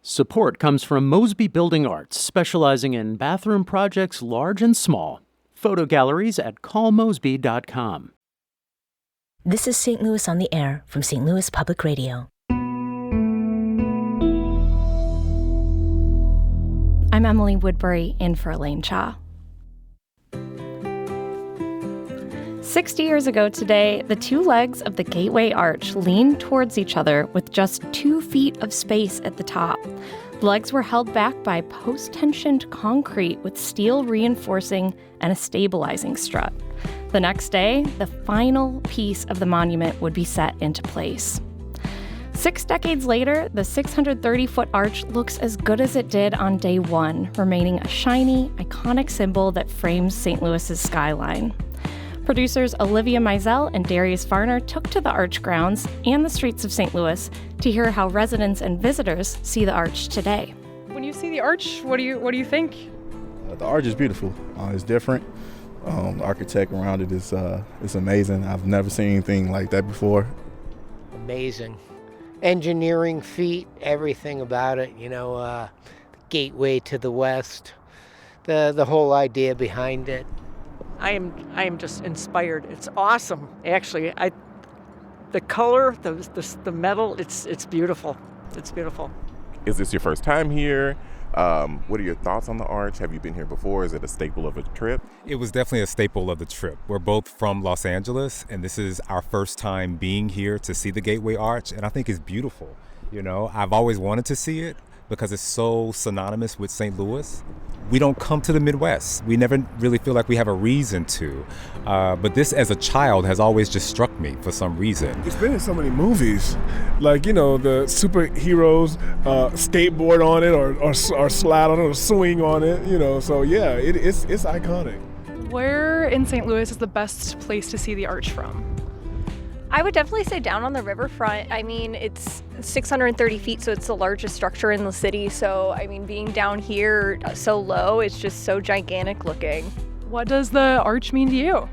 Support comes from Mosby Building Arts, specializing in bathroom projects large and small. Photo galleries at callmosby.com. This is St. Louis on the Air from St. Louis Public Radio. I'm Emily Woodbury, in for Elaine Cha. 60 years ago today, the two legs of the Gateway Arch leaned towards each other with just 2 feet of space at the top. The legs were held back by post-tensioned concrete with steel reinforcing and a stabilizing strut. The next day, the final piece of the monument would be set into place. 6 decades later, the 630-foot arch looks as good as it did on day one, remaining a shiny, iconic symbol that frames St. Louis's skyline. Producers Olivia Mizell and Darius Varner took to the arch grounds and the streets of St. Louis to hear how residents and visitors see the arch today. When you see the arch, what do you think? The arch is beautiful. It's different. The architect around it is amazing. I've never seen anything like that before. Amazing. Engineering feat, everything about it, the gateway to the west, the whole idea behind it. I am just inspired. It's awesome. Actually, the color, the metal, it's beautiful. It's beautiful. Is this your first time here? What are your thoughts on the arch? Have you been here before? Is it a staple of a trip? It was definitely a staple of the trip. We're both from Los Angeles, and this is our first time being here to see the Gateway Arch, and I think it's beautiful. I've always wanted to see it because it's so synonymous with St. Louis. We don't come to the Midwest. We never really feel like we have a reason to. But this, as a child, has always just struck me for some reason. It's been in so many movies. Like, the superheroes skateboard on it or slide on it or swing on it, So, yeah, it's iconic. Where in St. Louis is the best place to see the arch from? I would definitely say down on the riverfront. I mean, it's 630 feet, so it's the largest structure in the city. So, being down here so low, it's just so gigantic looking. What does the arch mean to you?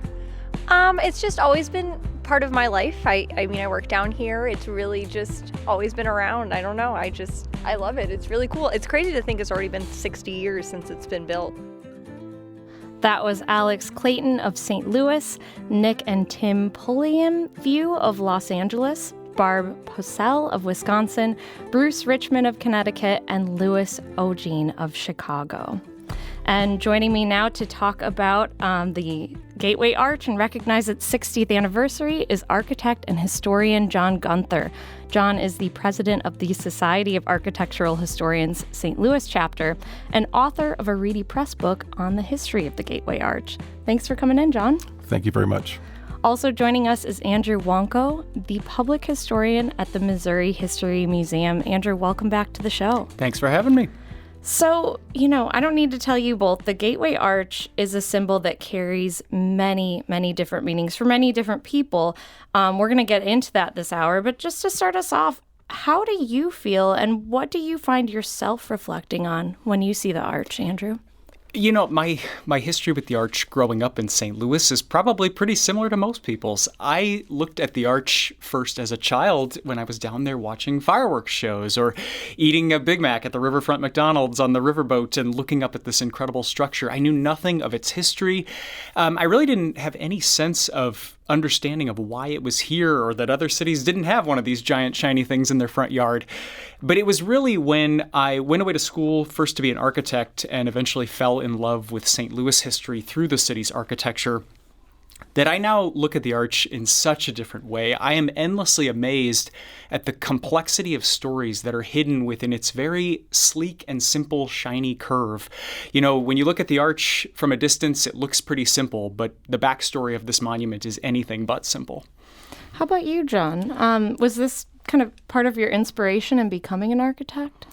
It's just always been part of my life. I work down here. It's really just always been around. I don't know. I love it. It's really cool. It's crazy to think it's already been 60 years since it's been built. That was Alex Clayton of St. Louis, Nick and Tim Pulliam View of Los Angeles, Barb Posell of Wisconsin, Bruce Richmond of Connecticut, and Louis Ogene of Chicago. And joining me now to talk about the Gateway Arch and recognize its 60th anniversary is architect and historian John Gunther. John is the president of the Society of Architectural Historians St. Louis chapter and author of a Reedy Press book on the history of the Gateway Arch. Thanks for coming in, John. Thank you very much. Also joining us is Andrew Wonko, the public historian at the Missouri History Museum. Andrew, welcome back to the show. Thanks for having me. So, I don't need to tell you both, the Gateway Arch is a symbol that carries many, many different meanings for many different people. We're going to get into that this hour, but just to start us off, how do you feel and what do you find yourself reflecting on when you see the arch, Andrew? My history with the arch growing up in St. Louis is probably pretty similar to most people's. I looked at the arch first as a child when I was down there watching fireworks shows or eating a Big Mac at the riverfront McDonald's on the riverboat and looking up at this incredible structure. I knew nothing of its history. I really didn't have any sense of understanding of why it was here or that other cities didn't have one of these giant shiny things in their front yard. But it was really when I went away to school first to be an architect and eventually fell in love with St. Louis history through the city's architecture that I now look at the arch in such a different way. I am endlessly amazed at the complexity of stories that are hidden within its very sleek and simple, shiny curve. When you look at the arch from a distance, it looks pretty simple, but the backstory of this monument is anything but simple. How about you, John? Was this kind of part of your inspiration in becoming an architect?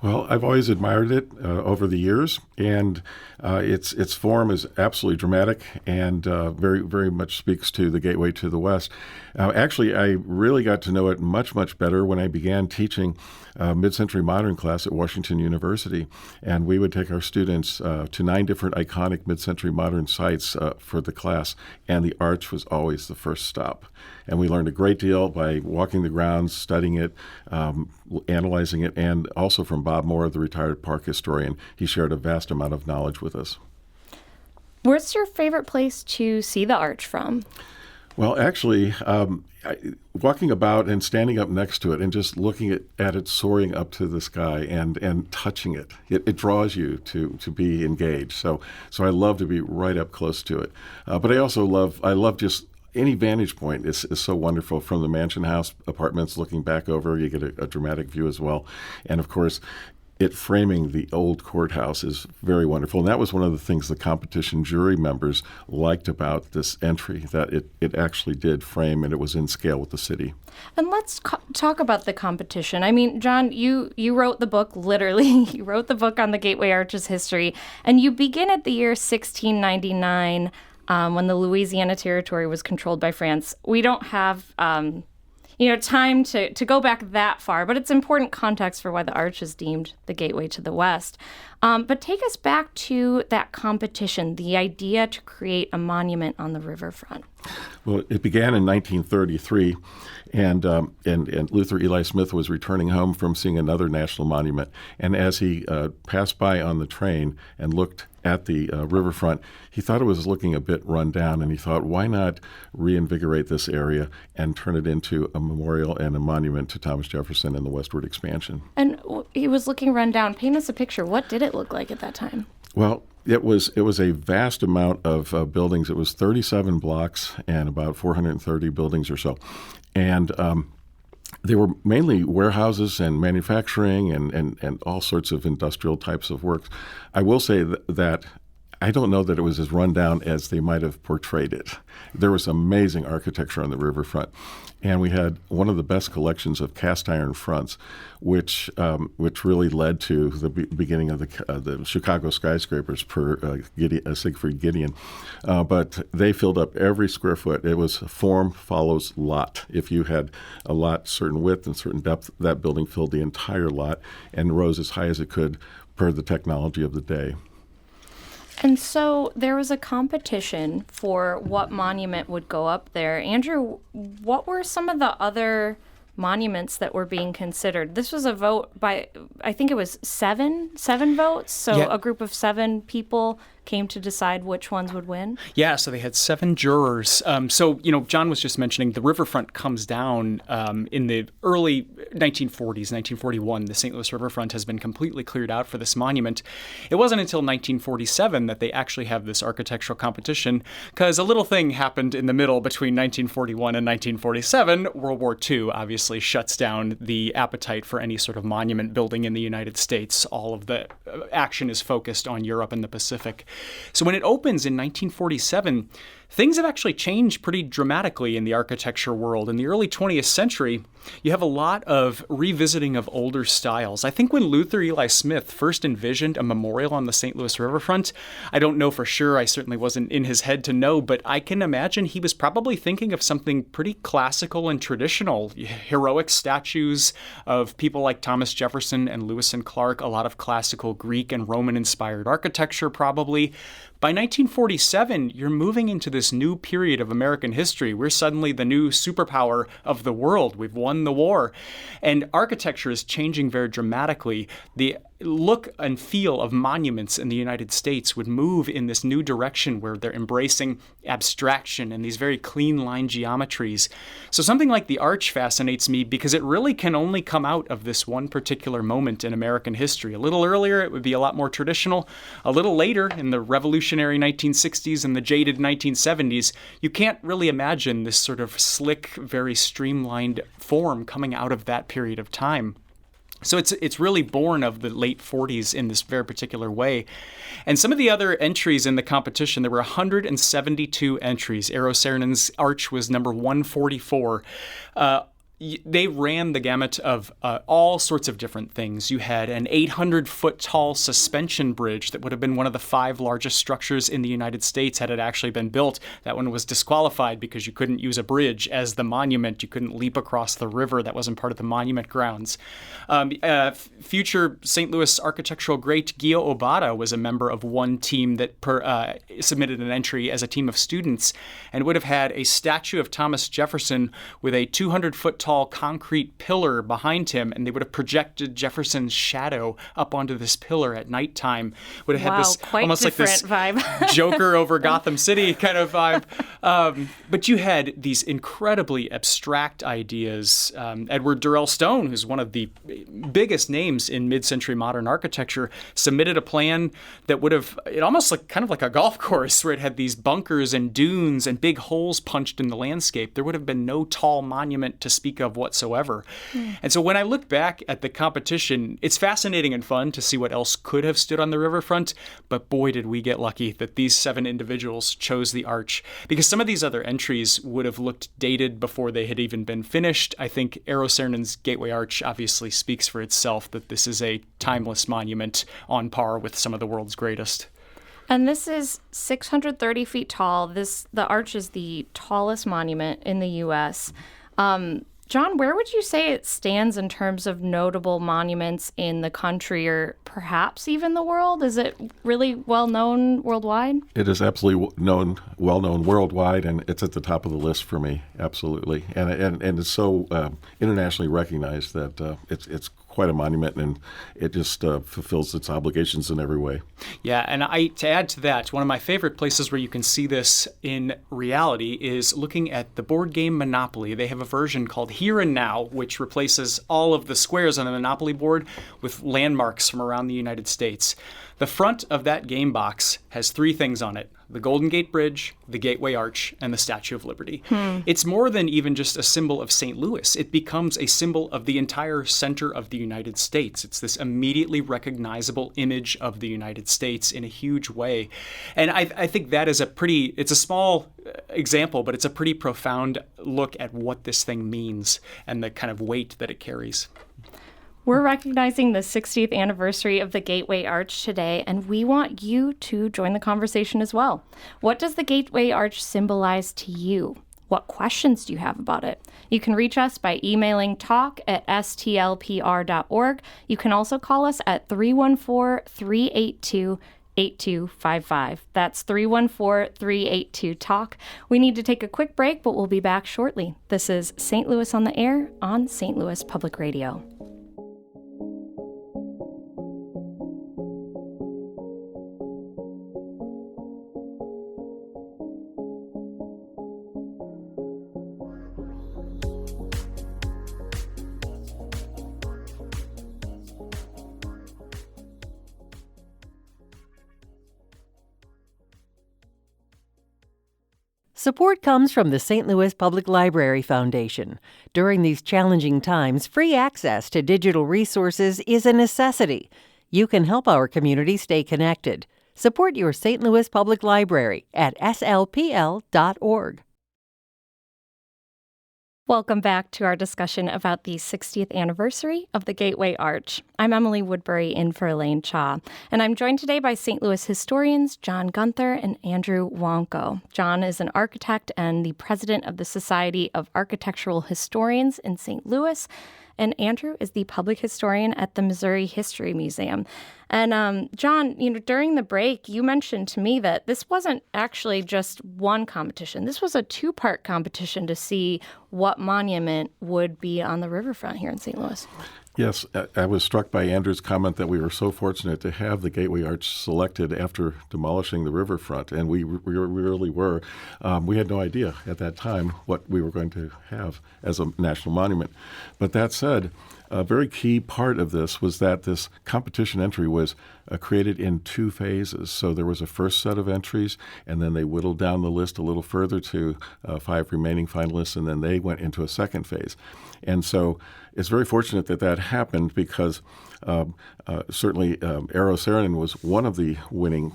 Well, I've always admired it over the years, and its form is absolutely dramatic and very, very much speaks to the gateway to the West. Actually, I really got to know it much, much better when I began teaching mid-century modern class at Washington University, and we would take our students to 9 different iconic mid-century modern sites for the class, and the Arch was always the first stop. And we learned a great deal by walking the grounds, studying it, analyzing it, and also from Bob Moore, the retired park historian. He shared a vast amount of knowledge with us. Where's your favorite place to see the Arch from? Well, actually, walking about and standing up next to it and just looking at it soaring up to the sky and touching it, it draws you to be engaged. So I love to be right up close to it. But I also love just any vantage point is so wonderful. From the Mansion House apartments looking back over, you get a dramatic view as well. And of course, it framing the old courthouse is very wonderful. And that was one of the things the competition jury members liked about this entry, that it actually did frame and it was in scale with the city. And let's talk about the competition. I mean, John, you wrote the book, literally. You wrote the book on the Gateway Arch's history. And you begin at the year 1699 when the Louisiana Territory was controlled by France. We don't have time to go back that far, but it's important context for why the Arch is deemed the gateway to the West. But take us back to that competition, the idea to create a monument on the riverfront. Well, it began in 1933, and Luther Eli Smith was returning home from seeing another national monument. And as he passed by on the train and looked at the riverfront, he thought it was looking a bit run down, and he thought, why not reinvigorate this area and turn it into a memorial and a monument to Thomas Jefferson and the westward expansion. And he was looking run down. Paint us a picture. What did it look like at that time? Well, it was a vast amount of buildings. It was 37 blocks and about 430 buildings or so. And they were mainly warehouses and manufacturing and all sorts of industrial types of work. I will say that I don't know that it was as run down as they might have portrayed it. There was amazing architecture on the riverfront. And we had one of the best collections of cast iron fronts, which really led to the beginning of the Chicago skyscrapers per Siegfried Gideon. But they filled up every square foot. It was form follows lot. If you had a lot certain width and certain depth, that building filled the entire lot and rose as high as it could per the technology of the day. And so there was a competition for what monument would go up there. Andrew, what were some of the other monuments that were being considered? This was a vote by, I think it was seven votes. So yeah. A group of 7 people came to decide which ones would win. Yeah, so they had 7 jurors. John was just mentioning the riverfront comes down in the early 1940s, 1941. The St. Louis riverfront has been completely cleared out for this monument. It wasn't until 1947 that they actually have this architectural competition, because a little thing happened in the middle between 1941 and 1947. World War II obviously shuts down the appetite for any sort of monument building in the United States. All of the action is focused on Europe and the Pacific. So when it opens in 1947, things have actually changed pretty dramatically in the architecture world. In the early 20th century, you have a lot of revisiting of older styles. I think when Luther Eli Smith first envisioned a memorial on the St. Louis riverfront, I don't know for sure, I certainly wasn't in his head to know, but I can imagine he was probably thinking of something pretty classical and traditional. Heroic statues of people like Thomas Jefferson and Lewis and Clark, a lot of classical Greek and Roman-inspired architecture probably. By 1947, you're moving into this new period of American history. We're suddenly the new superpower of the world. We've won the war. And architecture is changing very dramatically. The look and feel of monuments in the United States would move in this new direction where they're embracing abstraction and these very clean line geometries. So something like the Arch fascinates me because it really can only come out of this one particular moment in American history. A little earlier, it would be a lot more traditional. A little later, in the revolutionary 1960s and the jaded 1970s, you can't really imagine this sort of slick, very streamlined form coming out of that period of time. So it's really born of the late 40s in this very particular way. And some of the other entries in the competition, there were 172 entries. Eero Saarinen's Arch was number 144. they ran the gamut of all sorts of different things. You had an 800-foot tall suspension bridge that would have been one of the 5 largest structures in the United States had it actually been built. That one was disqualified because you couldn't use a bridge as the monument. You couldn't leap across the river. That wasn't part of the monument grounds. Future St. Louis architectural great Gio Obata was a member of one team that submitted an entry as a team of students and would have had a statue of Thomas Jefferson with a 200-foot tall concrete pillar behind him, and they would have projected Jefferson's shadow up onto this pillar at nighttime. Would have had this quite almost like this vibe. Joker over Gotham City kind of vibe. But you had these incredibly abstract ideas. Edward Durrell Stone, who's one of the biggest names in mid-century modern architecture, submitted a plan that would have, it almost like kind of like a golf course where it had these bunkers and dunes and big holes punched in the landscape. There would have been no tall monument to speak of whatsoever. And so when I look back at the competition, it's fascinating and fun to see what else could have stood on the riverfront, but boy, did we get lucky that these 7 individuals chose the arch, because some of these other entries would have looked dated before they had even been finished. I think Eero Saarinen's Gateway Arch obviously speaks for itself, that this is a timeless monument on par with some of the world's greatest. And this is 630 feet tall. The arch is the tallest monument in the U.S. John, where would you say it stands in terms of notable monuments in the country or perhaps even the world? Is it really well known worldwide? It is absolutely well known worldwide, and it's at the top of the list for me, absolutely. And it's so internationally recognized that it's quite a monument, and it just fulfills its obligations in every way. Yeah, and to add to that, one of my favorite places where you can see this in reality is looking at the board game Monopoly. They have a version called Here and Now, which replaces all of the squares on the Monopoly board with landmarks from around the United States. The front of that game box has 3 things on it: the Golden Gate Bridge, the Gateway Arch, and the Statue of Liberty. It's more than even just a symbol of St. Louis. It becomes a symbol of the entire center of the United States. It's this immediately recognizable image of the United States in a huge way. And I think that is it's a small example, but it's a pretty profound look at what this thing means and the kind of weight that it carries. We're recognizing the 60th anniversary of the Gateway Arch today, and we want you to join the conversation as well. What does the Gateway Arch symbolize to you? What questions do you have about it? You can reach us by emailing talk@stlpr.org. You can also call us at 314-382-8255. That's 314-382-TALK. We need to take a quick break, but we'll be back shortly. This is St. Louis on the Air on St. Louis Public Radio. Support comes from the St. Louis Public Library Foundation. During these challenging times, free access to digital resources is a necessity. You can help our community stay connected. Support your St. Louis Public Library at slpl.org. Welcome back to our discussion about the 60th anniversary of the Gateway Arch. I'm Emily Woodbury in for Elaine Cha, and I'm joined today by St. Louis historians John Gunther and Andrew Wonko. John is an architect and the president of the Society of Architectural Historians in St. Louis, and Andrew is the public historian at the Missouri History Museum. And John, during the break, you mentioned to me that this wasn't actually just one competition. This was a 2-part competition to see what monument would be on the riverfront here in St. Louis. Yes, I was struck by Andrew's comment that we were so fortunate to have the Gateway Arch selected after demolishing the riverfront, and we really were. We had no idea at that time what we were going to have as a national monument. But that said, a very key part of this was that this competition entry was created in 2 phases. So there was a first set of entries, and then they whittled down the list a little further to 5 remaining finalists, and then they went into a second phase. And so it's very fortunate that that happened because Certainly, Eero Saarinen was one of the winning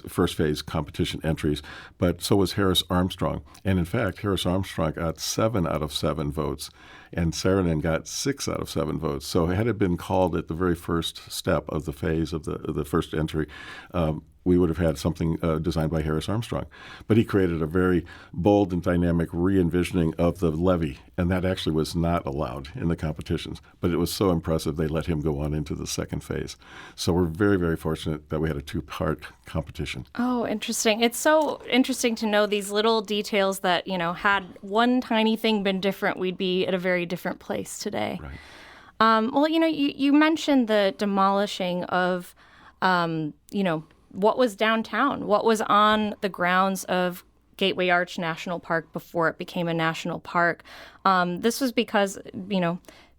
first phase competition entries, but so was Harris Armstrong. And in fact, Harris Armstrong got 7 out of 7 votes, and Saarinen got 6 out of 7 votes. So had it been called at the very first step of the phase of the first entry, we would have had something designed by Harris Armstrong. But he created a very bold and dynamic re-envisioning of the levee, and that actually was not allowed in the competitions. But it was so impressive they let him go on into the second phase. So we're very, very fortunate that we had a 2-part competition. Oh, interesting. It's so interesting to know these little details that, had one tiny thing been different, we'd be at a very different place today. Right. Well, you mentioned the demolishing of, what was downtown, what was on the grounds of Gateway Arch National Park before it became a national park. This was because,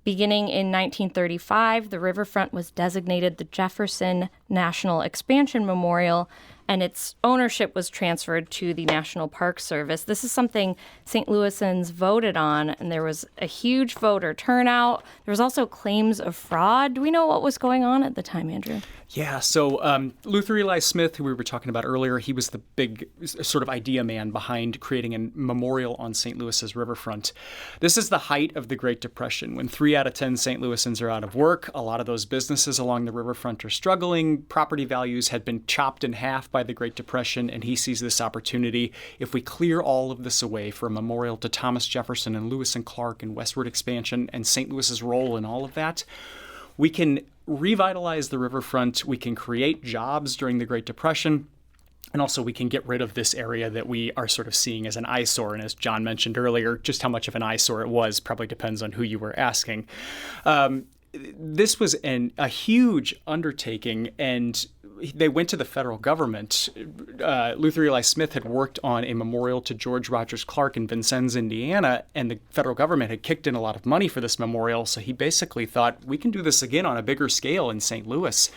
beginning in 1935, the riverfront was designated the Jefferson National Expansion Memorial, and its ownership was transferred to the National Park Service. This is something St. Louisans voted on, and there was a huge voter turnout. There was also claims of fraud. Do we know what was going on at the time, Andrew? Yeah, so Luther Eli Smith, who we were talking about earlier, he was the big sort of idea man behind creating a memorial on St. Louis's riverfront. This is the height of the Great Depression, when 3 out of 10 St. Louisans are out of work. A lot of those businesses along the riverfront are struggling. Property values had been chopped in half by the Great Depression, and he sees this opportunity. If we clear all of this away for a memorial to Thomas Jefferson and Lewis and Clark and westward expansion and St. Louis's role in all of that, we can revitalize the riverfront, we can create jobs during the Great Depression, and also we can get rid of this area that we are sort of seeing as an eyesore. And as John mentioned earlier, just how much of an eyesore it was probably depends on who you were asking. This was a huge undertaking, and they went to the federal government. Luther Eli Smith had worked on a memorial to George Rogers Clark in Vincennes, Indiana, and the federal government had kicked in a lot of money for this memorial. So he basically thought, we can do this again on a bigger scale in St. Louis.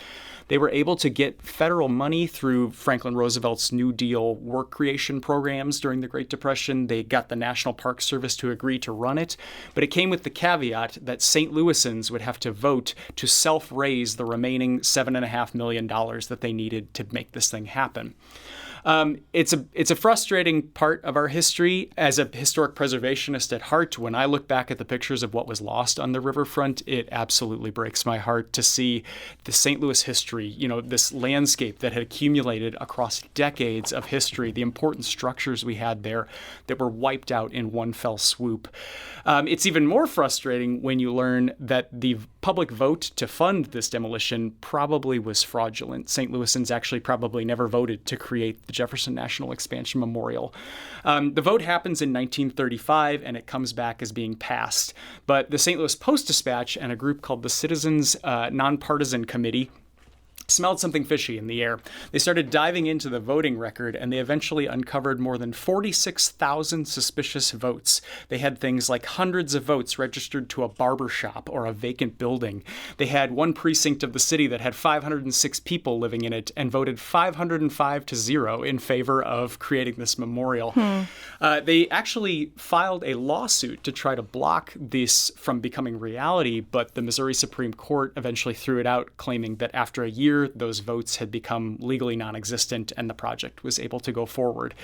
They were able to get federal money through Franklin Roosevelt's New Deal work creation programs during the Great Depression. They got the National Park Service to agree to run it, but it came with the caveat that St. Louisans would have to vote to self-raise the remaining $7.5 million that they needed to make this thing happen. It's a frustrating part of our history. As a historic preservationist at heart, when I look back at the pictures of what was lost on the riverfront, it absolutely breaks my heart to see the St. Louis history, this landscape that had accumulated across decades of history, the important structures we had there that were wiped out in one fell swoop. It's even more frustrating when you learn that the public vote to fund this demolition probably was fraudulent. St. Louisans actually probably never voted to create the Jefferson National Expansion Memorial. The vote happens in 1935, and it comes back as being passed. But the St. Louis Post-Dispatch and a group called the Citizens Nonpartisan Committee smelled something fishy in the air. They started diving into the voting record, and they eventually uncovered more than 46,000 suspicious votes. They had things like hundreds of votes registered to a barber shop or a vacant building. They had one precinct of the city that had 506 people living in it and voted 505-0 in favor of creating this memorial. They actually filed a lawsuit to try to block this from becoming reality, but the Missouri Supreme Court eventually threw it out, claiming that after a year, those votes had become legally non-existent and the project was able to go forward.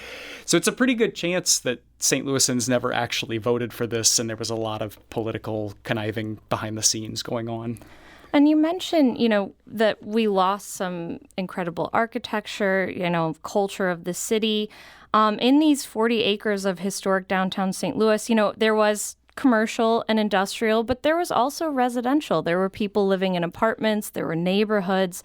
So it's a pretty good chance that St. Louisans never actually voted for this, and there was a lot of political conniving behind the scenes going on. And you mentioned, that we lost some incredible architecture, culture of the city. In these 40 acres of historic downtown St. Louis, there was commercial and industrial, but there was also residential. There were people living in apartments, there were neighborhoods.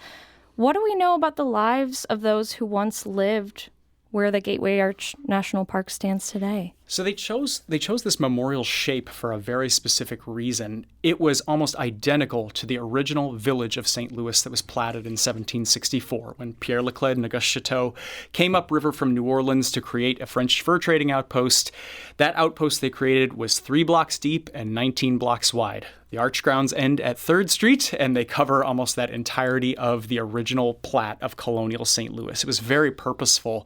What do we know about the lives of those who once lived where the Gateway Arch National Park stands today? So they chose this memorial shape for a very specific reason. It was almost identical to the original village of St. Louis that was platted in 1764 when Pierre Leclerc and Auguste Chateau came upriver from New Orleans to create a French fur trading outpost. That outpost they created was 3 blocks deep and 19 blocks wide. The arch grounds end at 3rd Street, and they cover almost that entirety of the original plat of colonial St. Louis. It was very purposeful.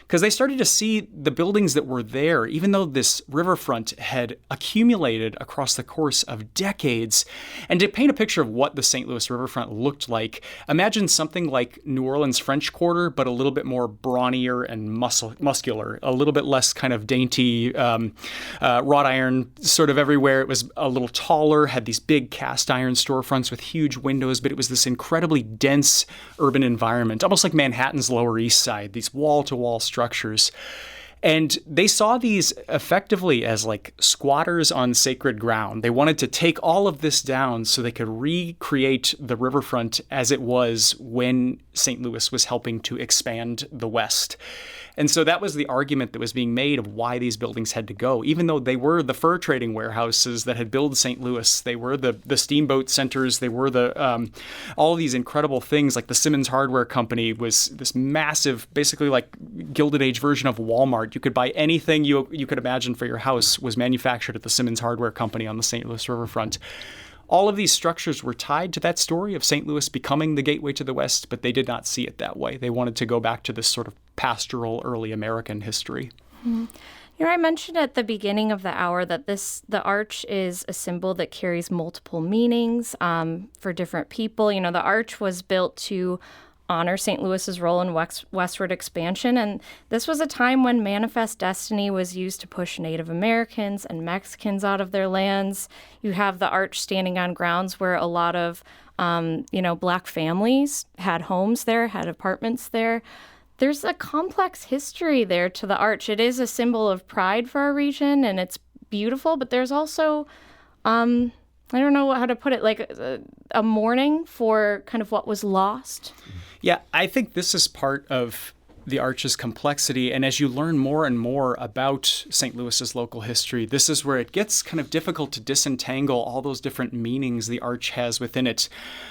because they started to see the buildings that were there, even though this riverfront had accumulated across the course of decades. And to paint a picture of what the St. Louis riverfront looked like, imagine something like New Orleans French Quarter, but a little bit more brawnier and muscular, a little bit less kind of dainty wrought iron sort of everywhere. It was a little taller, had these big cast iron storefronts with huge windows, but it was this incredibly dense urban environment, almost like Manhattan's Lower East Side, these wall-to-wall structures. And they saw these effectively as like squatters on sacred ground. They wanted to take all of this down so they could recreate the riverfront as it was when St. Louis was helping to expand the West. And so that was the argument that was being made of why these buildings had to go. Even though they were the fur trading warehouses that had built St. Louis, they were the steamboat centers, they were the all of these incredible things. Like the Simmons Hardware Company was this massive, basically like Gilded Age version of Walmart. You could buy anything you could imagine for your house was manufactured at the Simmons Hardware Company on the St. Louis riverfront. All of these structures were tied to that story of St. Louis becoming the gateway to the West, but they did not see it that way. They wanted to go back to this sort of pastoral early American history. Mm-hmm. You know, I mentioned at the beginning of the hour that the arch is a symbol that carries multiple meanings for different people. You know, the arch was built to honor St. Louis's role in westward expansion, and this was a time when Manifest Destiny was used to push Native Americans and Mexicans out of their lands. You have the arch standing on grounds where a lot of, Black families had homes there, had apartments there. There's a complex history there to the arch. It is a symbol of pride for our region, and it's beautiful, but there's also, I don't know how to put it, like a mourning for kind of what was lost. Yeah, I think this is part of the arch's complexity. And as you learn more and more about St. Louis's local history, this is where it gets kind of difficult to disentangle all those different meanings the arch has within it.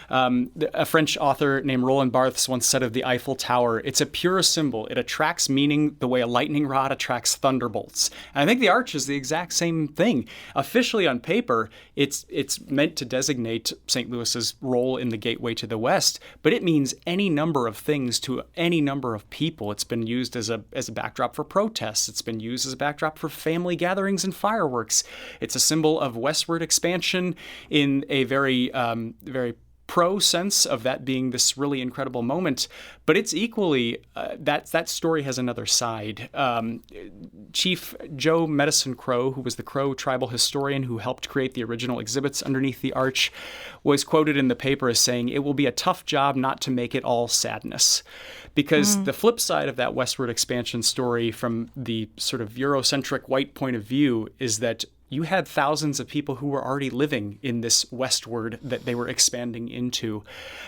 A French author named Roland Barthes once said of the Eiffel Tower, it's a pure symbol. It attracts meaning the way a lightning rod attracts thunderbolts. And I think the arch is the exact same thing. Officially on paper, it's meant to designate St. Louis's role in the gateway to the West, but it means any number of things to any number of people. It's been used as a backdrop for protests. It's been used as a backdrop for family gatherings and fireworks. It's a symbol of westward expansion in a very pro sense of that being this really incredible moment, but it's equally that story has another side. Chief Joe Medicine Crow, who was the Crow tribal historian who helped create the original exhibits underneath the arch, was quoted in the paper as saying, "It will be a tough job not to make it all sadness." Because the flip side of that westward expansion story from the sort of Eurocentric white point of view is that you had thousands of people who were already living in this westward that they were expanding into.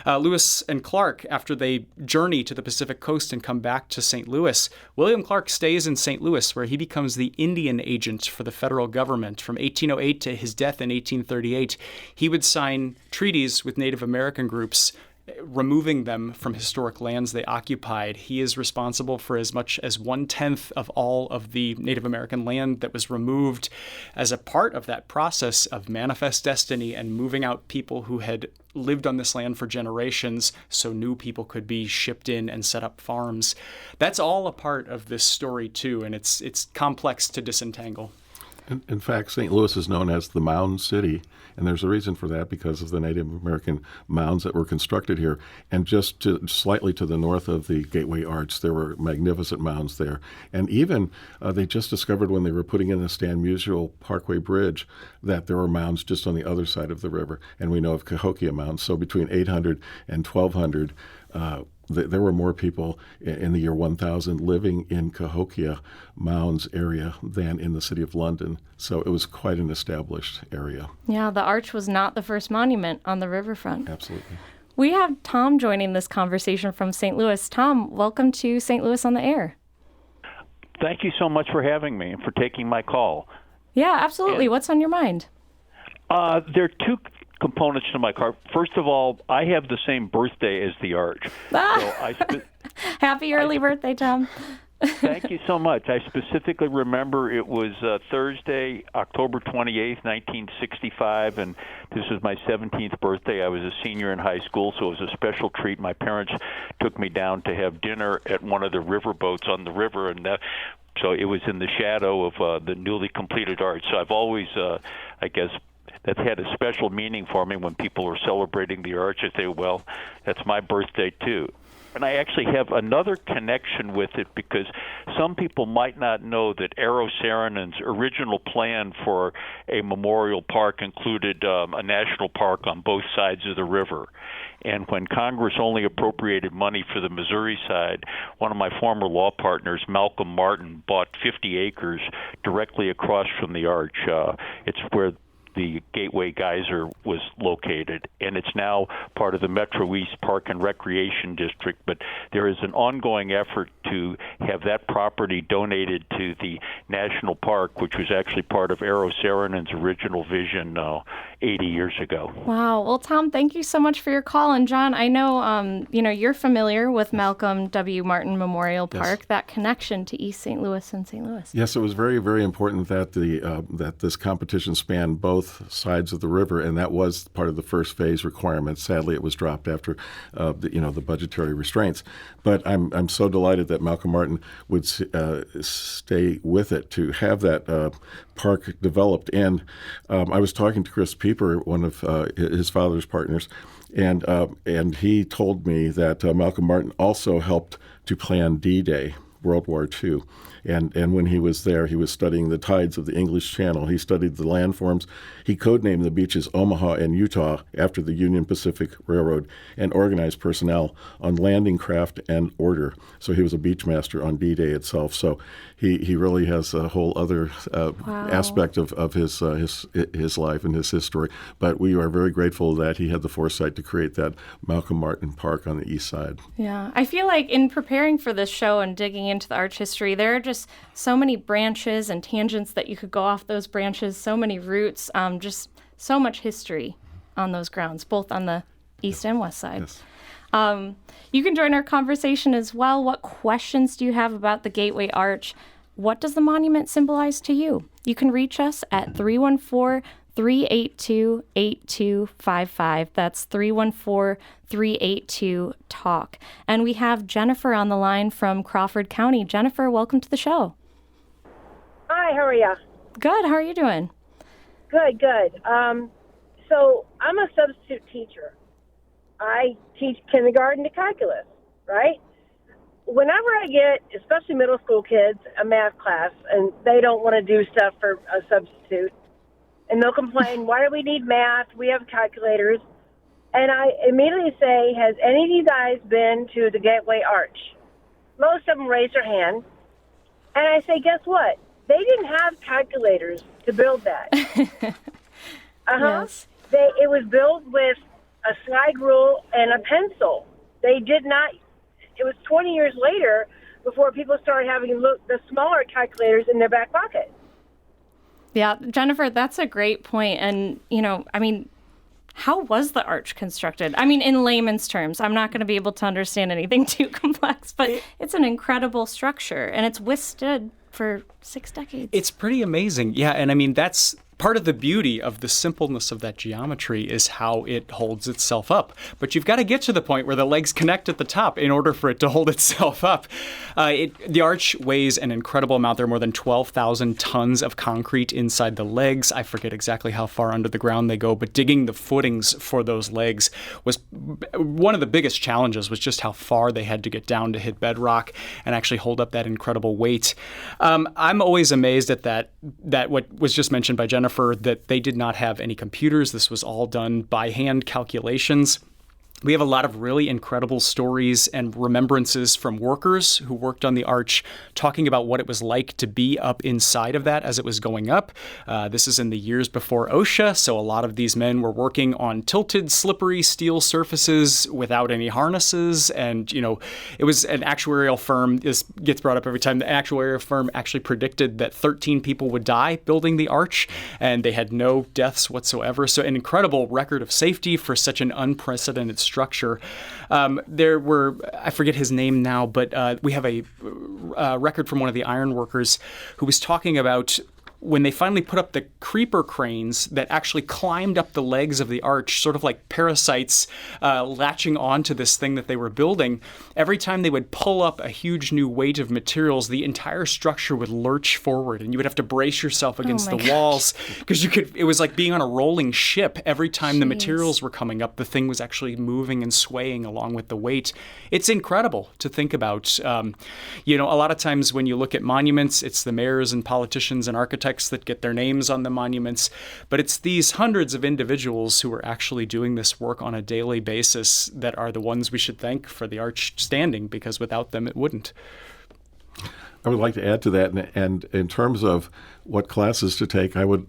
Lewis and Clark, after they journey to the Pacific coast and come back to St. Louis, William Clark stays in St. Louis, where he becomes the Indian agent for the federal government. From 1808 to his death in 1838, he would sign treaties with Native American groups, removing them from historic lands they occupied. He is responsible for as much as 1/10 of all of the Native American land that was removed as a part of that process of Manifest Destiny and moving out people who had lived on this land for generations so new people could be shipped in and set up farms. That's all a part of this story too, and it's complex to disentangle. In fact, St. Louis is known as the Mound City, and there's a reason for that because of the Native American mounds that were constructed here. And just slightly to the north of the Gateway Arch, there were magnificent mounds there. And even they just discovered when they were putting in the Stan Musial Parkway Bridge that there were mounds just on the other side of the river. And we know of Cahokia mounds. So between 800 and 1200, there were more people in the year 1000 living in Cahokia Mounds area than in the city of London. So it was quite an established area. Yeah, the arch was not the first monument on the riverfront. Absolutely. We have Tom joining this conversation from St. Louis. Tom, welcome to St. Louis on the Air. Thank you so much for having me and for taking my call. Yeah, absolutely. What's on your mind? There are two components to my car. First of all, I have the same birthday as the arch. Happy early birthday, Tom. Thank you so much. I specifically remember it was Thursday, October 28th, 1965, and this was my 17th birthday. I was a senior in high school, so it was a special treat. My parents took me down to have dinner at one of the river boats on the river, and so it was in the shadow of the newly completed arch. So I've always, I guess, that's had a special meaning for me when people are celebrating the arch. I say, well, that's my birthday too. And I actually have another connection with it because some people might not know that Eero Saarinen's original plan for a memorial park included a national park on both sides of the river. And when Congress only appropriated money for the Missouri side, one of my former law partners, Malcolm Martin, bought 50 acres directly across from the arch. It's where the Gateway Geyser was located, and it's now part of the Metro East Park and Recreation District, but there is an ongoing effort to have that property donated to the National Park, which was actually part of Eero Saarinen's original vision 80 years ago. Wow. Well, Tom, thank you so much for your call. And John, I know, you're familiar with Malcolm W. Martin Memorial Park, that connection to East St. Louis and St. Louis. Yes, it was very, very important that that this competition spanned both sides of the river, and that was part of the first phase requirement. Sadly, it was dropped after the budgetary restraints. But I'm so delighted that Malcolm Martin would stay with it to have that park developed. And I was talking to Chris Pieper, one of his father's partners, and he told me that Malcolm Martin also helped to plan D-Day, World War II. And when he was there, he was studying the tides of the English Channel. He studied the landforms. He codenamed the beaches Omaha and Utah after the Union Pacific Railroad and organized personnel on landing craft and order. So he was a beach master on D-Day itself. So he really has a whole other aspect of his life and his history. But we are very grateful that he had the foresight to create that Malcolm Martin Park on the east side. Yeah, I feel like in preparing for this show and digging into the arch history, there are just so many branches and tangents that you could go off those branches, so many routes, just so much history on those grounds, both on the east and west side. Yes. You can join our conversation as well. What questions do you have about the Gateway Arch? What does the monument symbolize to you? You can reach us at 314-382-8255. That's 314-382-TALK. And we have Jennifer on the line from Crawford County. Jennifer, welcome to the show. Hi, how are you? Good. How are you doing? Good. So I'm a substitute teacher. I teach kindergarten to calculus, right? Whenever I get, especially middle school kids, a math class, and they don't want to do stuff for a substitute, and they'll complain, why do we need math? We have calculators. And I immediately say, has any of you guys been to the Gateway Arch? Most of them raise their hand. And I say, guess what? They didn't have calculators to build that. Yes. It was built with a slide rule and a pencil. They did not. It was 20 years later before people started having the smaller calculators in their back pocket. Yeah, Jennifer, that's a great point. And, how was the arch constructed? In layman's terms, I'm not going to be able to understand anything too complex, but it's an incredible structure, and it's withstood for 6 decades. It's pretty amazing. Yeah, and that's part of the beauty of the simpleness of that geometry is how it holds itself up. But you've got to get to the point where the legs connect at the top in order for it to hold itself up. The arch weighs an incredible amount. There are more than 12,000 tons of concrete inside the legs. I forget exactly how far under the ground they go, but digging the footings for those legs was one of the biggest challenges, was just how far they had to get down to hit bedrock and actually hold up that incredible weight. I'm always amazed at that what was just mentioned by Jennifer, that they did not have any computers. This was all done by hand calculations. We have a lot of really incredible stories and remembrances from workers who worked on the arch, talking about what it was like to be up inside of that as it was going up. This is in the years before OSHA, so a lot of these men were working on tilted, slippery steel surfaces without any harnesses. And, it was an actuarial firm. This gets brought up every time. The actuarial firm actually predicted that 13 people would die building the arch, and they had no deaths whatsoever. So an incredible record of safety for such an unprecedented structure. There were, I forget his name now, but we have a record from one of the ironworkers who was talking about when they finally put up the creeper cranes that actually climbed up the legs of the arch, sort of like parasites latching onto this thing that they were building. Every time they would pull up a huge new weight of materials, the entire structure would lurch forward, and you would have to brace yourself against the walls because it was like being on a rolling ship. Every time the materials were coming up, the thing was actually moving and swaying along with the weight. It's incredible to think about. A lot of times when you look at monuments, it's the mayors and politicians and architects that get their names on the monuments, but it's these hundreds of individuals who are actually doing this work on a daily basis that are the ones we should thank for the arch standing, because without them it wouldn't. I would like to add to that, and in terms of what classes to take, I would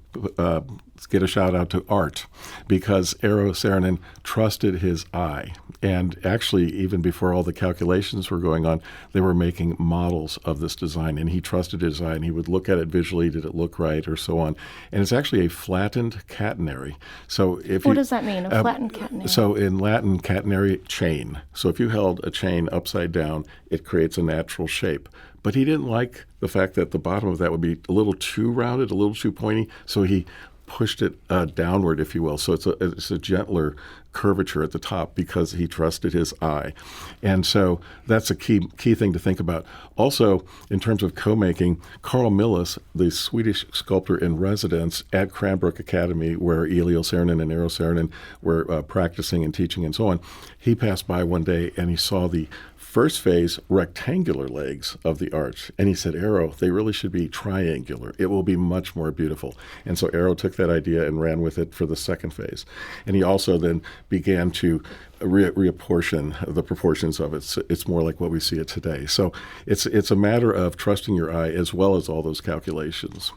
get a shout out to art, because Eero Saarinen trusted his eye. And actually, even before all the calculations were going on, they were making models of this design, and he trusted his eye, and he would look at it visually, did it look right, or so on. And it's actually a flattened catenary. So what does that mean, a flattened catenary? So in Latin, catenary, chain. So if you held a chain upside down, it creates a natural shape. But he didn't like the fact that the bottom of that would be a little too rounded, a little too pointy, so he pushed it downward, if you will. So it's a gentler curvature at the top because he trusted his eye. And so that's a key thing to think about. Also, in terms of co-making, Carl Milles, the Swedish sculptor in residence at Cranbrook Academy, where Elio Saarinen and Eero Saarinen were practicing and teaching and so on, he passed by one day and he saw the first phase rectangular legs of the arch. And he said, Eero, they really should be triangular. It will be much more beautiful. And so Eero took that idea and ran with it for the second phase. And he also then began to reapportion the proportions of it. It's more like what we see it today. So it's a matter of trusting your eye as well as all those calculations.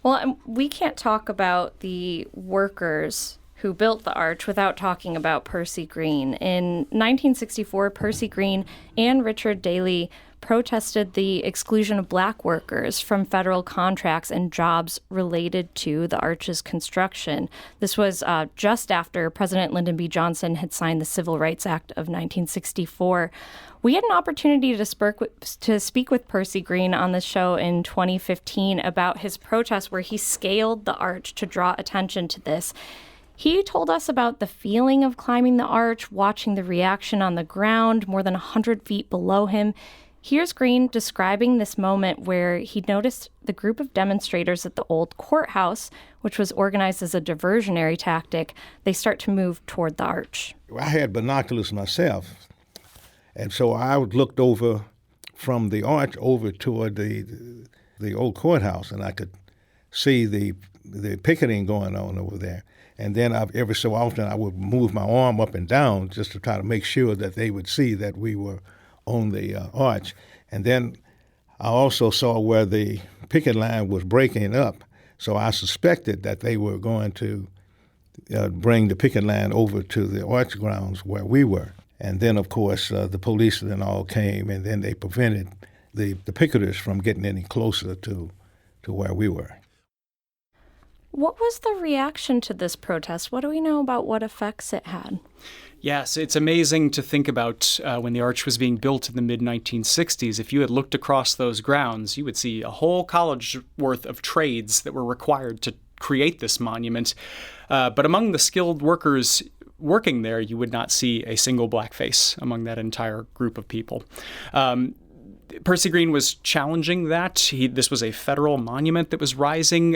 Well, we can't talk about the workers who built the arch without talking about Percy Green. In 1964, Percy Green and Richard Daley protested the exclusion of black workers from federal contracts and jobs related to the arch's construction. This was just after President Lyndon B. Johnson had signed the Civil Rights Act of 1964. We had an opportunity to speak with Percy Green on the show in 2015 about his protest where he scaled the arch to draw attention to this. He told us about the feeling of climbing the arch, watching the reaction on the ground more than 100 feet below him. Here's Green describing this moment where he noticed the group of demonstrators at the old courthouse, which was organized as a diversionary tactic. They start to move toward the arch. I had binoculars myself, and so I looked over from the arch over toward the old courthouse, and I could see the picketing going on over there. And then every so often I would move my arm up and down just to try to make sure that they would see that we were on the arch. And then I also saw where the picket line was breaking up. So I suspected that they were going to bring the picket line over to the arch grounds where we were. And then, of course, the police then all came, and then they prevented the picketers from getting any closer to where we were. What was the reaction to this protest? What do we know about what effects it had? Yes, it's amazing to think about when the arch was being built in the mid-1960s. If you had looked across those grounds, you would see a whole college worth of trades that were required to create this monument. But among the skilled workers working there, you would not see a single black face among that entire group of people. Percy Green was challenging that. This was a federal monument that was rising.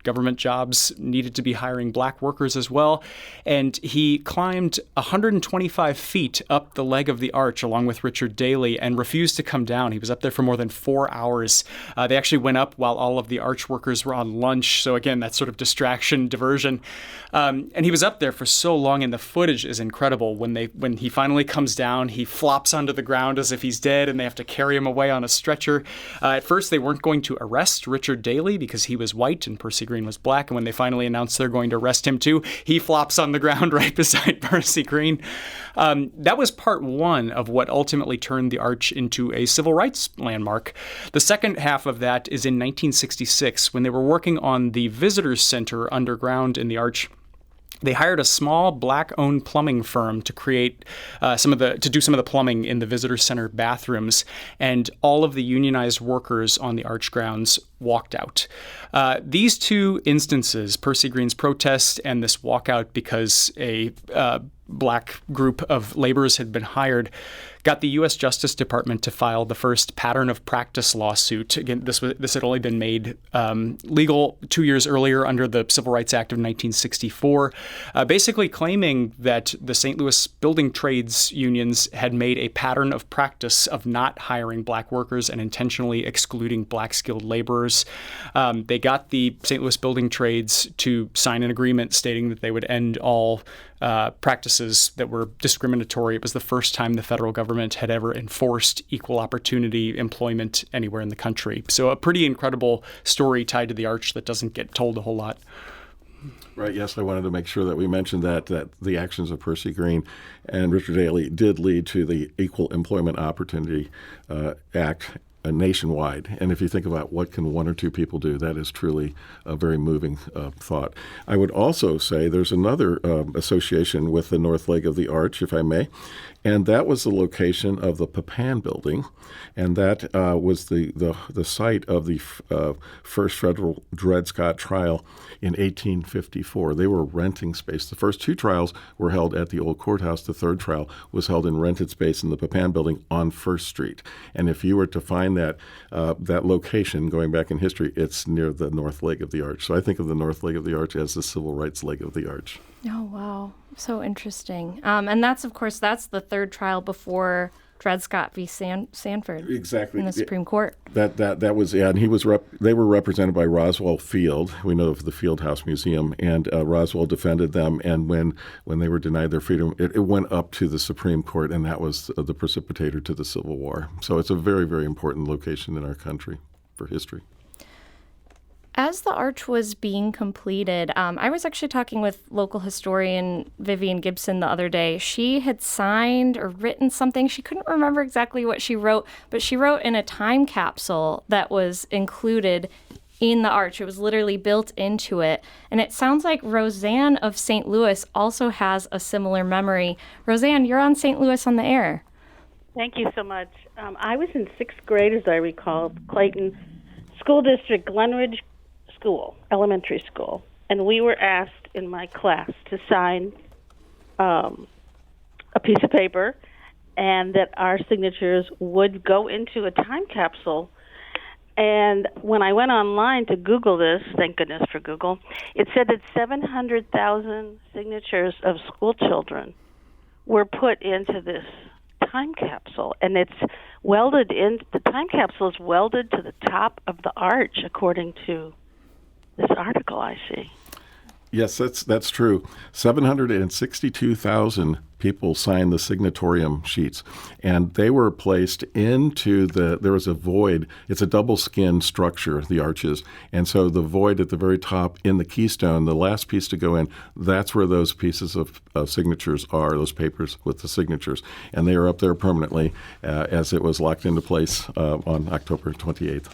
Government jobs needed to be hiring black workers as well. And he climbed 125 feet up the leg of the arch along with Richard Daley and refused to come down. He was up there for more than 4 hours. They actually went up while all of the arch workers were on lunch. So again, that sort of distraction, diversion. And he was up there for so long, and the footage is incredible. When he finally comes down, he flops onto the ground as if he's dead, and they have to carry him away on a stretcher. At first, they weren't going to arrest Richard Daley because he was white and Percy Green was black. And when they finally announced they're going to arrest him too, he flops on the ground right beside Percy Green. That was part one of what ultimately turned the arch into a civil rights landmark. The second half of that is in 1966 when they were working on the visitors center underground in the arch. They hired a small black-owned plumbing firm to create to do some of the plumbing in the visitor center bathrooms, and all of the unionized workers on the Arch grounds walked out. These two instances, Percy Green's protest and this walkout because a black group of laborers had been hired, got the U.S. Justice Department to file the first pattern of practice lawsuit. Again, this had only been made legal 2 years earlier under the Civil Rights Act of 1964, basically claiming that the St. Louis building trades unions had made a pattern of practice of not hiring black workers and intentionally excluding black skilled laborers. They got the St. Louis building trades to sign an agreement stating that they would end all practices that were discriminatory. It was the first time the federal government had ever enforced equal opportunity employment anywhere in the country. So a pretty incredible story tied to the Arch that doesn't get told a whole lot. Right, yes, I wanted to make sure that we mentioned that the actions of Percy Green and Richard Daley did lead to the Equal Employment Opportunity Act nationwide. And if you think about what can one or two people do, that is truly a very moving thought. I would also say there's another association with the north leg of the Arch, if I may, and that was the location of the Papan building, and that was the site of the first federal Dred Scott trial in 1854. They were renting space. The first two trials were held at the old courthouse. The third trial was held in rented space in the Papan building on First Street. And if you were to find that location going back in history, it's near the north leg of the Arch. So I think of the north leg of the Arch as the civil rights leg of the Arch. Oh, wow. So interesting. And that's the third trial before Dred Scott v. Sanford. Exactly. In the Supreme Court. That was, and he was they were represented by Roswell Field. We know of the Field House Museum, and Roswell defended them. And when they were denied their freedom, it went up to the Supreme Court, and that was the precipitator to the Civil War. So it's a very, very important location in our country for history. As the Arch was being completed, I was actually talking with local historian Vivian Gibson the other day. She had signed or written something. She couldn't remember exactly what she wrote, but she wrote in a time capsule that was included in the Arch. It was literally built into it. And it sounds like Roseanne of St. Louis also has a similar memory. Roseanne, you're on St. Louis on the Air. Thank you so much. I was in sixth grade, as I recall, Clayton School District, Glenridge School, elementary school, and we were asked in my class to sign a piece of paper and that our signatures would go into a time capsule. And when I went online to Google this, thank goodness for Google, it said that 700,000 signatures of school children were put into this time capsule, and it's welded in. The time capsule is welded to the top of the Arch, according to this article I see. Yes, that's true. 762,000 people signed the signatorium sheets, and they were placed into there was a void. It's a double skin structure, the arches, and so the void at the very top in the keystone, the last piece to go in, that's where those pieces of signatures are, those papers with the signatures, and they are up there permanently as it was locked into place on October 28th.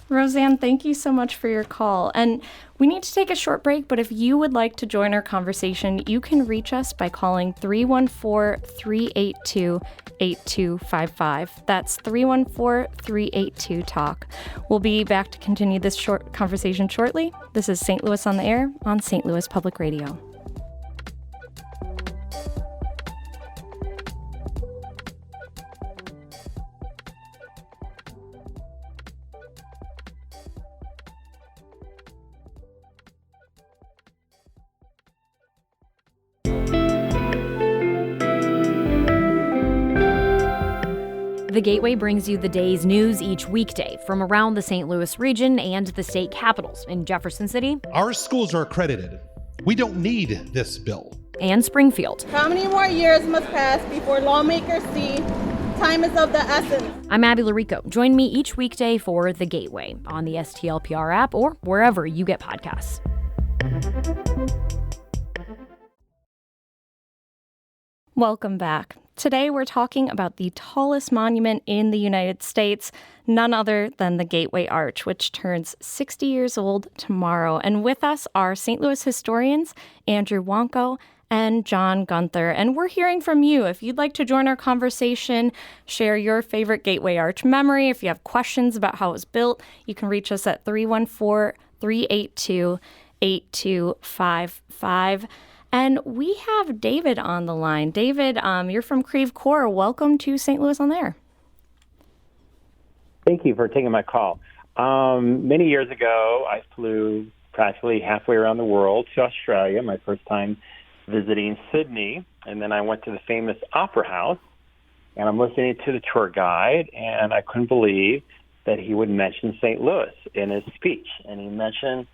Roseanne, thank you so much for your call. And we need to take a short break, but if you would like to join our conversation, you can reach us by calling 314-382-8255. That's 314-382-TALK. We'll be back to continue this short conversation shortly. This is St. Louis on the Air on St. Louis Public Radio. The Gateway brings you the day's news each weekday from around the St. Louis region and the state capitals in Jefferson City. Our schools are accredited. We don't need this bill. And Springfield. How many more years must pass before lawmakers see time is of the essence? I'm Abby Larico. Join me each weekday for The Gateway on the STLPR app or wherever you get podcasts. Welcome back. Today we're talking about the tallest monument in the United States, none other than the Gateway Arch, which turns 60 years old tomorrow. And with us are St. Louis historians Andrew Wonko and John Gunther. And we're hearing from you. If you'd like to join our conversation, share your favorite Gateway Arch memory. If you have questions about how it was built, you can reach us at 314-382-8255. And we have David on the line. David, you're from Creve Coeur. Welcome to St. Louis on the Air. Thank you for taking my call. Many years ago, I flew practically halfway around the world to Australia, my first time visiting Sydney. And then I went to the famous Opera House, and I'm listening to the tour guide, and I couldn't believe that he would mention St. Louis in his speech. And he mentioned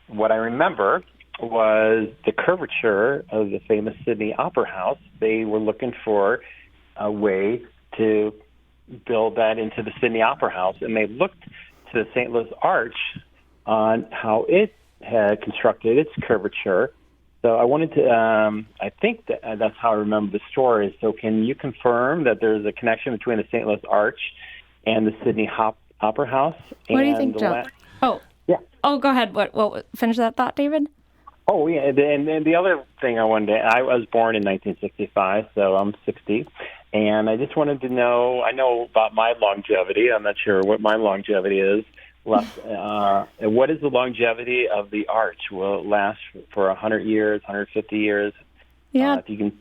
what I remember was the curvature of the famous Sydney Opera House. They were looking for a way to build that into the Sydney Opera House, and they looked to the St. Louis Arch on how it had constructed its curvature. So I wanted to, I think that's how I remember the story. So can you confirm that there's a connection between the St. Louis Arch and the Sydney Opera House? What do you think, Joe? Yeah. Oh, go ahead. What? Finish that thought, David? Oh, yeah. And the other thing I was born in 1965, so I'm 60. And I just wanted to know, I know about my longevity. I'm not sure what my longevity is. What is the longevity of the arch? Will it last for 100 years, 150 years? Yeah. If you can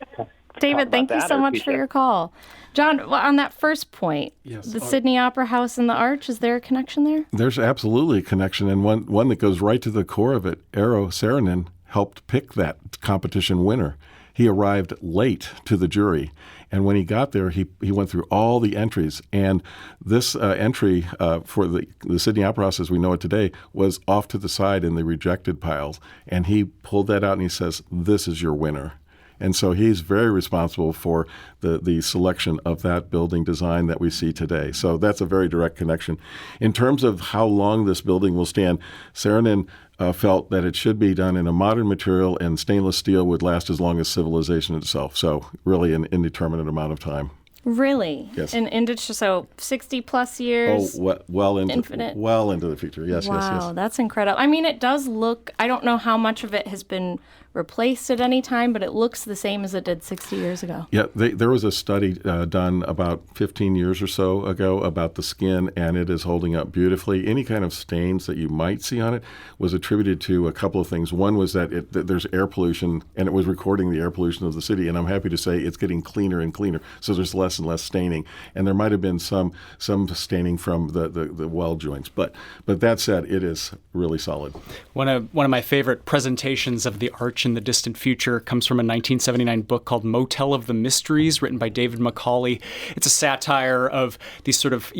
David, thank you so much for your call. John, on that first point, the Sydney Opera House and the Arch, is there a connection there? There's absolutely a connection, and one that goes right to the core of it. Eero Saarinen helped pick that competition winner. He arrived late to the jury, and when he got there, he went through all the entries. And this entry for the Sydney Opera House, as we know it today, was off to the side in the rejected piles. And he pulled that out and he says, "This is your winner." And so he's very responsible for the selection of that building design that we see today. So that's a very direct connection. In terms of how long this building will stand, Saarinen felt that it should be done in a modern material, and stainless steel would last as long as civilization itself. So really an indeterminate amount of time. Really? Yes. And so 60 plus years? Oh, well into infinite. Well into the future. Yes, wow, yes. That's incredible. I mean, it does look, I don't know how much of it has been replaced at any time, but it looks the same as it did 60 years ago. Yeah, there was a study done about 15 years or so ago about the skin, and it is holding up beautifully. Any kind of stains that you might see on it was attributed to a couple of things. One was that there's air pollution, and it was recording the air pollution of the city, and I'm happy to say it's getting cleaner and cleaner, so there's less and less staining. And there might have been some staining from the weld joints, but that said, it is really solid. One of my favorite presentations of the arch in the distant future comes from a 1979 book called Motel of the Mysteries, written by David Macaulay. It's a satire of these sort of,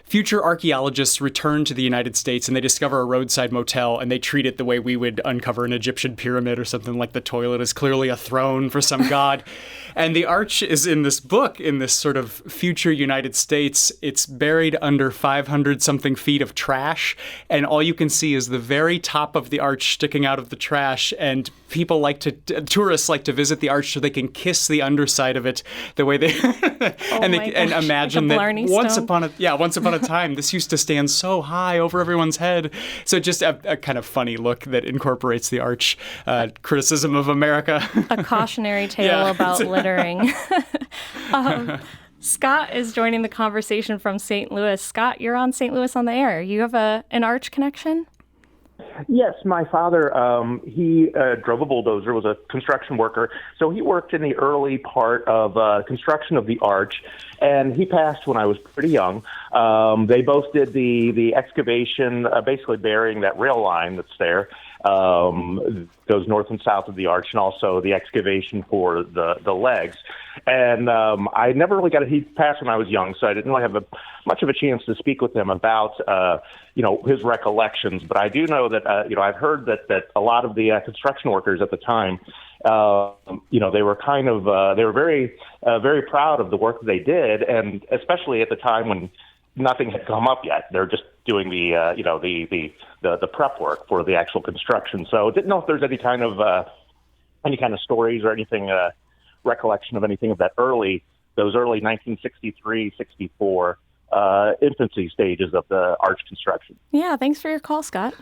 future archaeologists return to the United States and they discover a roadside motel and they treat it the way we would uncover an Egyptian pyramid or something, like the toilet is clearly a throne for some god. And the arch is in this book, in this sort of future United States. It's buried under 500 something feet of trash, and all you can see is the very top of the arch sticking out of the trash. And tourists like to visit the arch so they can kiss the underside of it the way they and imagine that once upon a time this used to stand so high over everyone's head. So just a kind of funny look that incorporates the arch criticism of America. A cautionary tale about littering. Scott is joining the conversation from St. Louis. Scott, you're on St. Louis on the Air. You have an arch connection? Yes, my father, he drove a bulldozer, was a construction worker. So he worked in the early part of construction of the arch, and he passed when I was pretty young. They both did the excavation, basically burying that rail line that's there. Goes north and south of the arch, and also the excavation for the legs. And I never really he passed when I was young, so I didn't really have much of a chance to speak with him about his recollections. But I do know that I've heard that a lot of the construction workers at the time, they were they were very very proud of the work that they did, and especially at the time when nothing had come up yet. They're just doing the prep work for the actual construction. So didn't know if there's any kind of stories or anything recollection of anything of those early 1963, 64 infancy stages of the arch construction. Yeah, thanks for your call, Scott.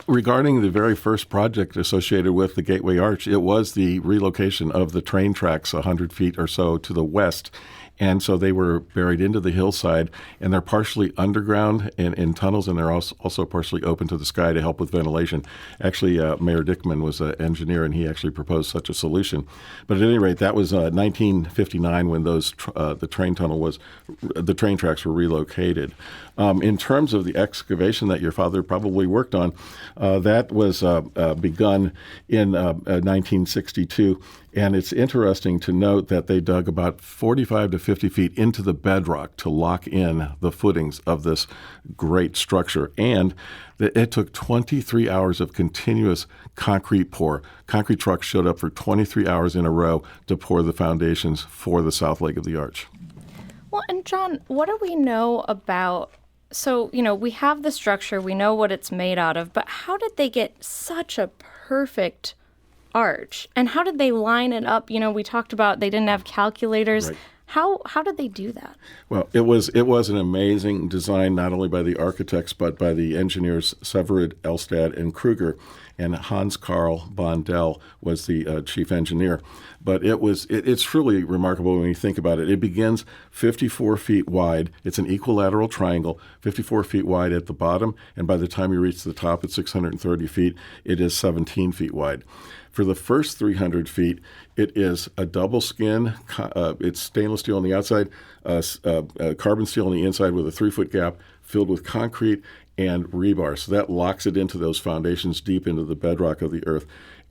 Regarding the very first project associated with the Gateway Arch, it was the relocation of the train tracks 100 feet or so to the west. And so they were buried into the hillside, and they're partially underground in tunnels, and they're also partially open to the sky to help with ventilation. Actually, Mayor Dickman was an engineer, and he actually proposed such a solution. But at any rate, that was 1959 when the train tracks were relocated. In terms of the excavation that your father probably worked on, that was begun in 1962. And it's interesting to note that they dug about 45 to 50 feet into the bedrock to lock in the footings of this great structure. And it took 23 hours of continuous concrete pour. Concrete trucks showed up for 23 hours in a row to pour the foundations for the south leg of the arch. Well, and John, what do we know about... So, we have the structure, we know what it's made out of, but how did they get such a perfect arch? And how did they line it up? We talked about they didn't have calculators. Right. How did they do that? Well, it was an amazing design, not only by the architects, but by the engineers Severid, Elstad, and Kruger. And Hans Carl Bondell was the chief engineer. But it's truly remarkable when you think about it. It begins 54 feet wide. It's an equilateral triangle, 54 feet wide at the bottom, and by the time you reach the top at 630 feet, it is 17 feet wide. For the first 300 feet, it is a double skin. It's stainless steel on the outside, carbon steel on the inside with a 3-foot gap filled with concrete and rebar. So that locks it into those foundations deep into the bedrock of the earth.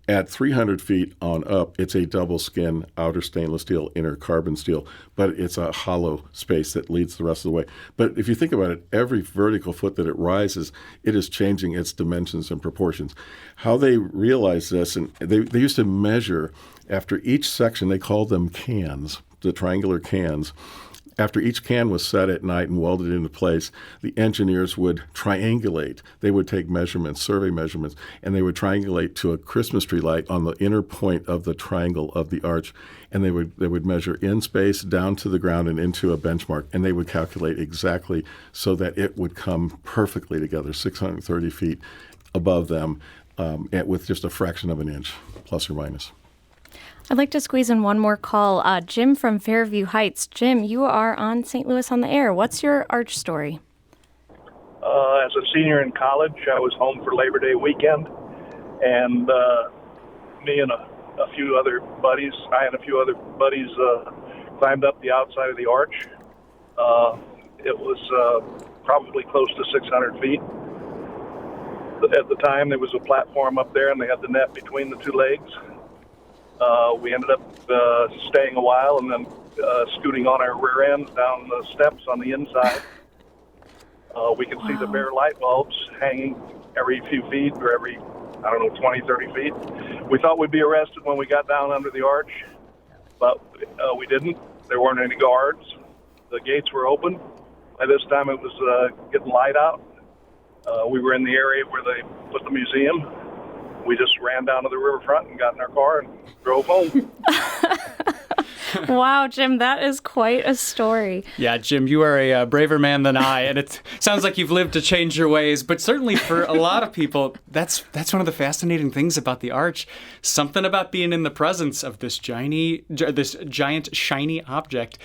At 300 feet on up, it's a double skin outer stainless steel, inner carbon steel, but it's a hollow space that leads the rest of the way. But if you think about it, every vertical foot that it rises, it is changing its dimensions and proportions. How they realized this, and they used to measure after each section, they called them cans, the triangular cans. After each can was set at night and welded into place, the engineers would triangulate. They would take measurements, survey measurements, and they would triangulate to a Christmas tree light on the inner point of the triangle of the arch. And they would measure in space down to the ground and into a benchmark, and they would calculate exactly so that it would come perfectly together, 630 feet above them, with just a fraction of an inch, plus or minus. I'd like to squeeze in one more call. Jim from Fairview Heights. Jim, you are on St. Louis on the Air. What's your arch story? As a senior in college, I was home for Labor Day weekend, and me and a few other buddies, climbed up the outside of the arch. It was probably close to 600 feet. At the time, there was a platform up there, and they had the net between the two legs. We ended up staying a while and then scooting on our rear ends down the steps on the inside. We could see the bare light bulbs hanging every few feet or every, 20, 30 feet. We thought we'd be arrested when we got down under the arch, but we didn't. There weren't any guards. The gates were open. By this time it was getting light out. We were in the area where they put the museum. We just ran down to the riverfront and got in our car and drove home. Wow, Jim, that is quite a story. Yeah, Jim, you are a braver man than I, and it sounds like you've lived to change your ways. But certainly for a lot of people, that's one of the fascinating things about the arch. Something about being in the presence of this giant shiny object.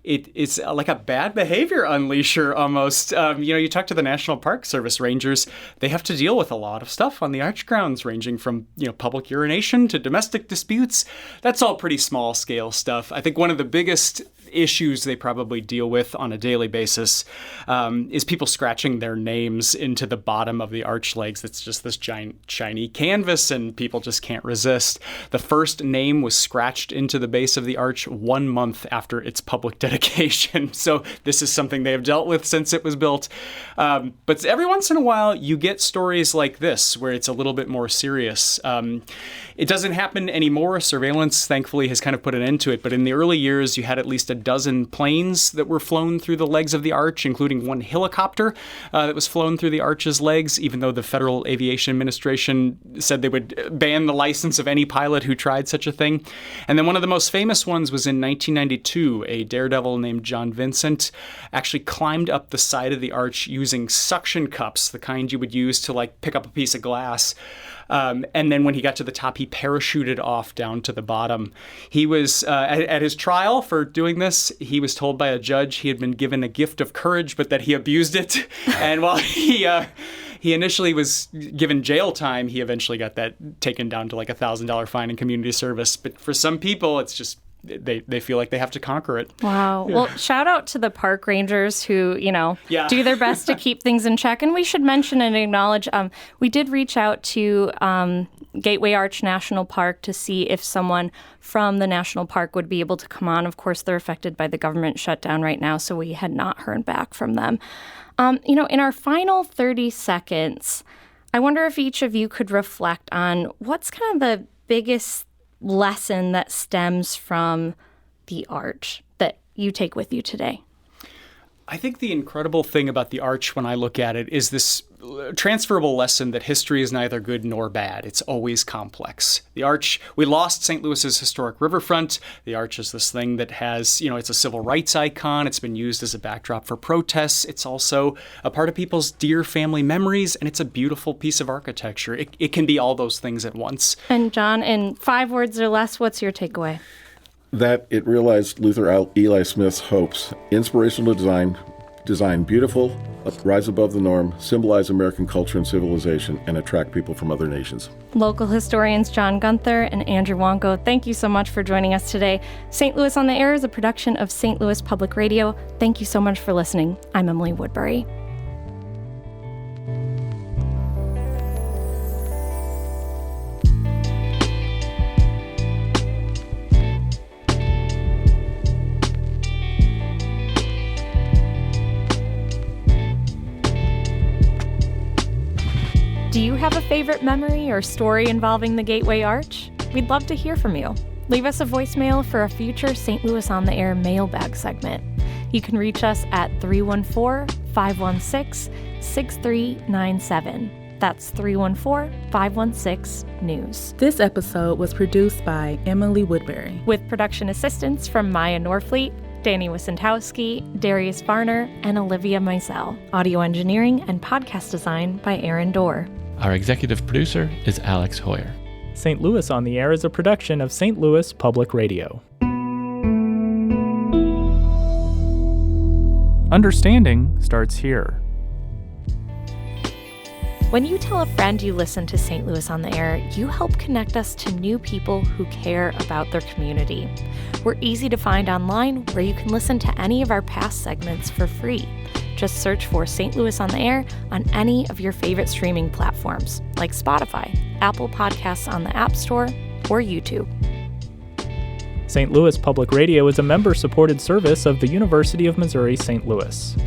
It's like a bad behavior unleasher almost. You talk to the National Park Service rangers, they have to deal with a lot of stuff on the arch grounds, ranging from public urination to domestic disputes. That's all pretty small scale stuff. I think one of the biggest issues they probably deal with on a daily basis is people scratching their names into the bottom of the arch legs. It's just this giant shiny canvas, and people just can't resist. The first name was scratched into the base of the arch 1 month after its public dedication. So this is something they have dealt with since it was built. But every once in a while, you get stories like this where it's a little bit more serious. It doesn't happen anymore. Surveillance, thankfully, has kind of put an end to it. But in the early years, you had at least a dozen planes that were flown through the legs of the arch, including one helicopter that was flown through the arch's legs, even though the Federal Aviation Administration said they would ban the license of any pilot who tried such a thing. And then one of the most famous ones was in 1992. A daredevil named John Vincent actually climbed up the side of the arch using suction cups, the kind you would use to like pick up a piece of glass. And then when he got to the top, he parachuted off down to the bottom. He was, at his trial for doing this, he was told by a judge he had been given a gift of courage, but that he abused it. And while he initially was given jail time, he eventually got that taken down to like $1,000 fine and community service. But for some people, it's just, they feel like they have to conquer it. Wow. Well, shout out to the park rangers who, do their best to keep things in check. And we should mention and acknowledge, we did reach out to Gateway Arch National Park to see if someone from the national park would be able to come on. Of course, they're affected by the government shutdown right now, so we had not heard back from them. In our final 30 seconds, I wonder if each of you could reflect on what's kind of the biggest lesson that stems from the arch that you take with you today? I think the incredible thing about the arch when I look at it is this transferable lesson that history is neither good nor bad. It's always complex. The arch, we lost St. Louis's historic riverfront. The arch is this thing that has, it's a civil rights icon. It's been used as a backdrop for protests. It's also a part of people's dear family memories, and it's a beautiful piece of architecture. It can be all those things at once. And John, in 5 words or less, what's your takeaway? That it realized Luther Eli Smith's hopes. Inspirational design beautiful, rise above the norm, symbolize American culture and civilization, and attract people from other nations. Local historians John Gunther and Andrew Wonko, thank you so much for joining us today. St. Louis on the Air is a production of St. Louis Public Radio. Thank you so much for listening. I'm Emily Woodbury. Do you have a favorite memory or story involving the Gateway Arch? We'd love to hear from you. Leave us a voicemail for a future St. Louis on the Air mailbag segment. You can reach us at 314-516-6397. That's 314-516-NEWS. This episode was produced by Emily Woodbury, with production assistance from Maya Norfleet, Danny Wissentowski, Darius Varner, and Olivia Meisel. Audio engineering and podcast design by Aaron Dorr. Our executive producer is Alex Hoyer. St. Louis on the Air is a production of St. Louis Public Radio. Understanding starts here. When you tell a friend you listen to St. Louis on the Air, you help connect us to new people who care about their community. We're easy to find online, where you can listen to any of our past segments for free. Just search for St. Louis on the Air on any of your favorite streaming platforms, like Spotify, Apple Podcasts on the App Store, or YouTube. St. Louis Public Radio is a member-supported service of the University of Missouri St. Louis.